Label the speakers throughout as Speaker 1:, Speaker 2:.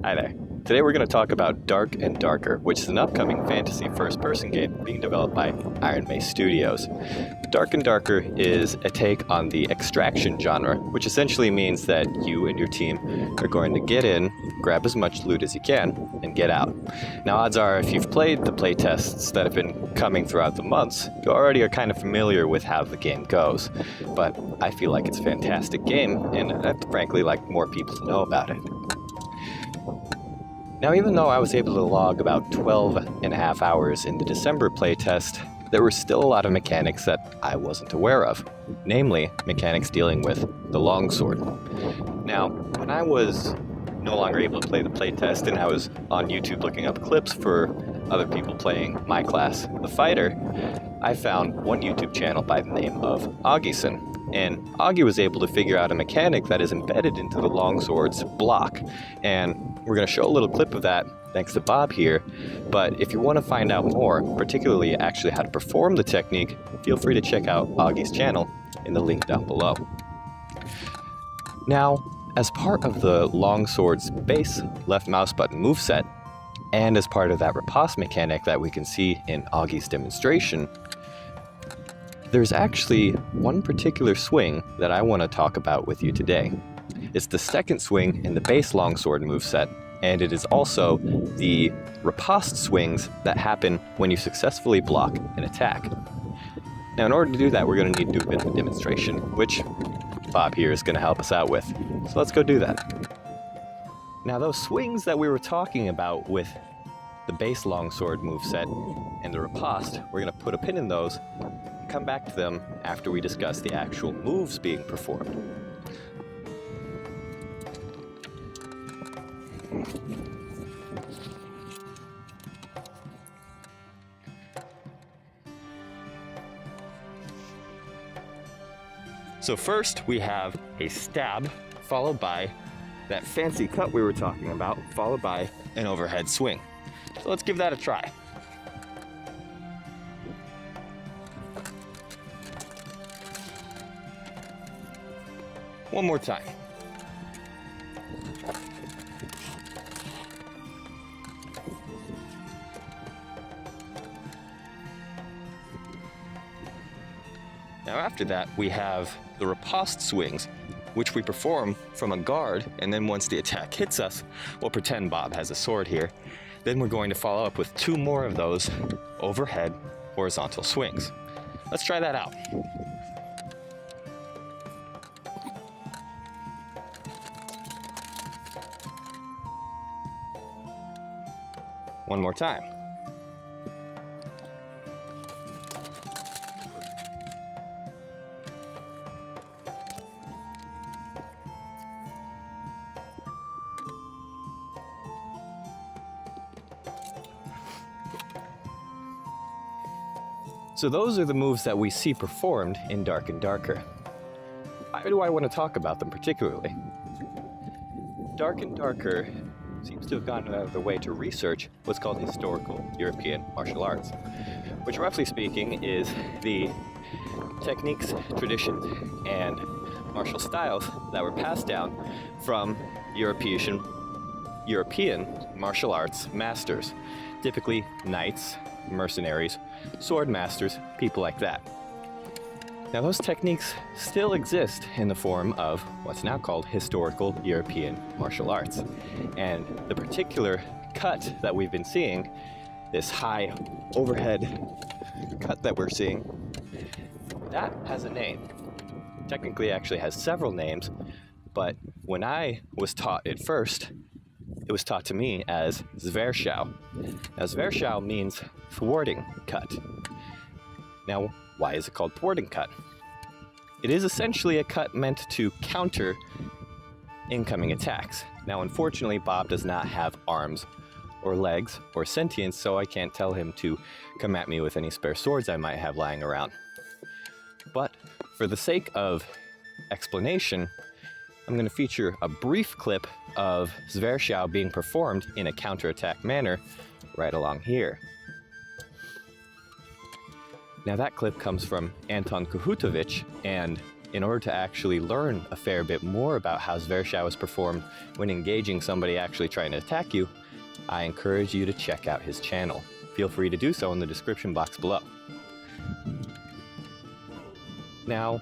Speaker 1: Hi there. Today we're going to talk about Dark and Darker, which is an upcoming fantasy first-person game being developed by Iron Mace Studios. Dark and Darker is a take on the extraction genre, which essentially means that you and your team are going to get in, grab as much loot as you can, and get out. Now, odds are if you've played the playtests that have been coming throughout the months, you already are kind of familiar with how the game goes. But I feel like it's a fantastic game, and I'd frankly like more people to know about it. Now, even though I was able to log about 12 and a half hours in the December playtest, there were still a lot of mechanics that I wasn't aware of, namely mechanics dealing with the Longsword. Now, when I was no longer able to play the playtest and I was on YouTube looking up clips for other people playing my class, the Fighter, I found one YouTube channel by the name of Augieson. And Augie was able to figure out a mechanic that is embedded into the Longsword's block. And we're going to show a little clip of that thanks to Bob here. But if you want to find out more, particularly actually how to perform the technique, feel free to check out Augie's channel in the link down below. Now, as part of the Longsword's base left mouse button moveset, and as part of that riposte mechanic that we can see in Augie's demonstration, there's actually one particular swing that I want to talk about with you today. It's the second swing in the base Longsword moveset, and it is also the riposte swings that happen when you successfully block an attack. Now, in order to do that, we're going to need to do a bit of a demonstration, which Bob here is going to help us out with. So let's go do that. Now, those swings that we were talking about with the base Longsword moveset and the riposte, we're going to put a pin in those, come back to them after we discuss the actual moves being performed. So first we have a stab, followed by that fancy cut we were talking about, followed by an overhead swing. So let's give that a try. One more time. Now after that, we have the riposte swings, which we perform from a guard, and then once the attack hits us, we'll pretend Bob has a sword here. Then we're going to follow up with two more of those overhead horizontal swings. Let's try that out. One more time. So those are the moves that we see performed in Dark and Darker. Why do I want to talk about them particularly? Dark and Darker seems to have gone out of their way to research what's called historical European martial arts, which roughly speaking is the techniques, traditions, and martial styles that were passed down from European martial arts masters, typically knights, mercenaries, sword masters, people like that. Now, those techniques still exist in the form of what's now called historical European martial arts. And the particular cut that we've been seeing, this high overhead cut that we're seeing, that has a name. Technically, it actually has several names, but when I was taught it first, it was taught to me as Zwerschau. Now, Zwerschau means thwarting cut. Now, why is it called thwarting cut? It is essentially a cut meant to counter incoming attacks. Now, unfortunately, Bob does not have arms or legs or sentience, so I can't tell him to come at me with any spare swords I might have lying around. But for the sake of explanation, I'm going to feature a brief clip of Zwerschau being performed in a counterattack manner right along here. Now that clip comes from Anton Kuhutovic, and in order to actually learn a fair bit more about how Zvershao is performed when engaging somebody actually trying to attack you, I encourage you to check out his channel. Feel free to do so in the description box below. Now,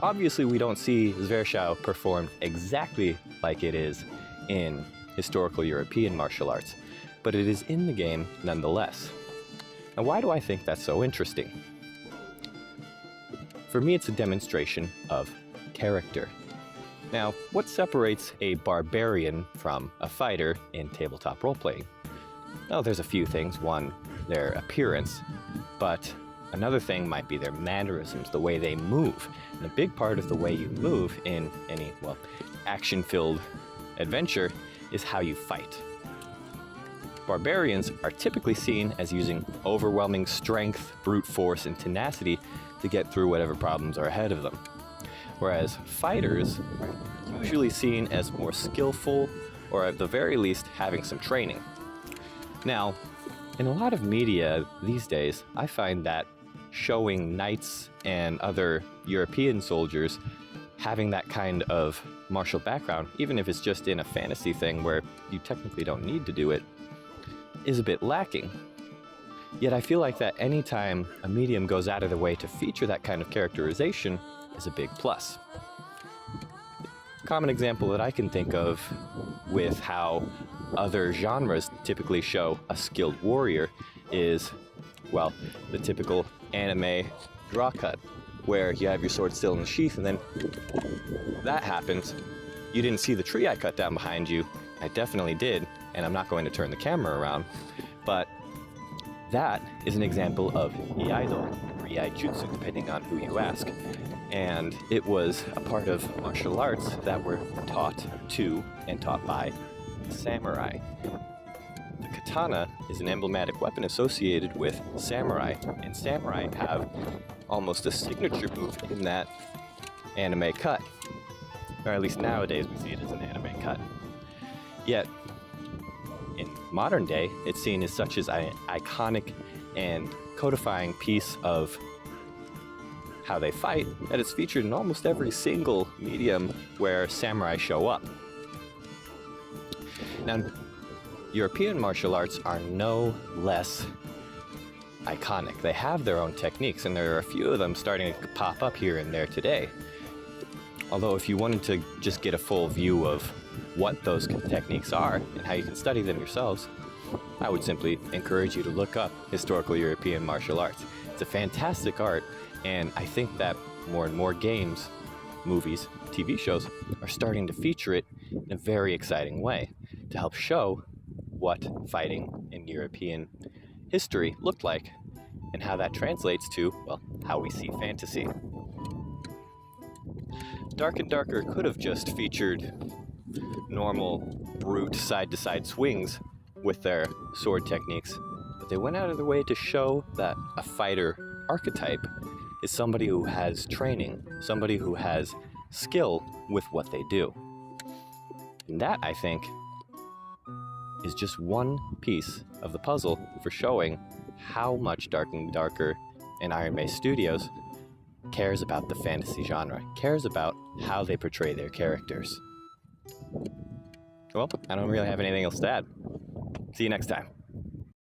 Speaker 1: obviously we don't see Zvershao performed exactly like it is in historical European martial arts, but it is in the game nonetheless. Now, why do I think that's so interesting? For me, it's a demonstration of character. Now, what separates a barbarian from a fighter in tabletop role-playing? Well, there's a few things. One, their appearance, but another thing might be their mannerisms, the way they move. And a big part of the way you move in any, well, action-filled adventure is how you fight. Barbarians are typically seen as using overwhelming strength, brute force, and tenacity to get through whatever problems are ahead of them. Whereas fighters are usually seen as more skillful, or at the very least having some training. Now, in a lot of media these days, I find that showing knights and other European soldiers having that kind of martial background, even if it's just in a fantasy thing where you technically don't need to do it, is a bit lacking. Yet I feel like that anytime a medium goes out of their way to feature that kind of characterization is a big plus. A common example that I can think of with how other genres typically show a skilled warrior is, well, the typical anime draw cut, where you have your sword still in the sheath and then that happens. You didn't see the tree I cut down behind you. I definitely did, and I'm not going to turn the camera around, but that is an example of iaido, or iaijutsu, depending on who you ask. And it was a part of martial arts that were taught to and taught by samurai. The katana is an emblematic weapon associated with samurai, and samurai have almost a signature move in that anime cut. Or at least nowadays we see it as an anime cut. Yet, in modern day, it's seen as such as an iconic and codifying piece of how they fight that it's featured in almost every single medium where samurai show up. Now, European martial arts are no less iconic. They have their own techniques, and there are a few of them starting to pop up here and there today. Although if you wanted to just get a full view of what those techniques are and how you can study them yourselves, I would simply encourage you to look up historical European martial arts. It's a fantastic art, and I think that more and more games, movies, TV shows are starting to feature it in a very exciting way to help show what fighting in European history looked like and how that translates to, well, how we see fantasy. Dark and Darker could have just featured normal, brute, side-to-side swings with their sword techniques, but they went out of their way to show that a fighter archetype is somebody who has training, somebody who has skill with what they do. And that, I think, is just one piece of the puzzle for showing how much Dark and Darker and Iron Mace Studios cares about the fantasy genre, cares about how they portray their characters. Well, I don't really have anything else to add. See you next time.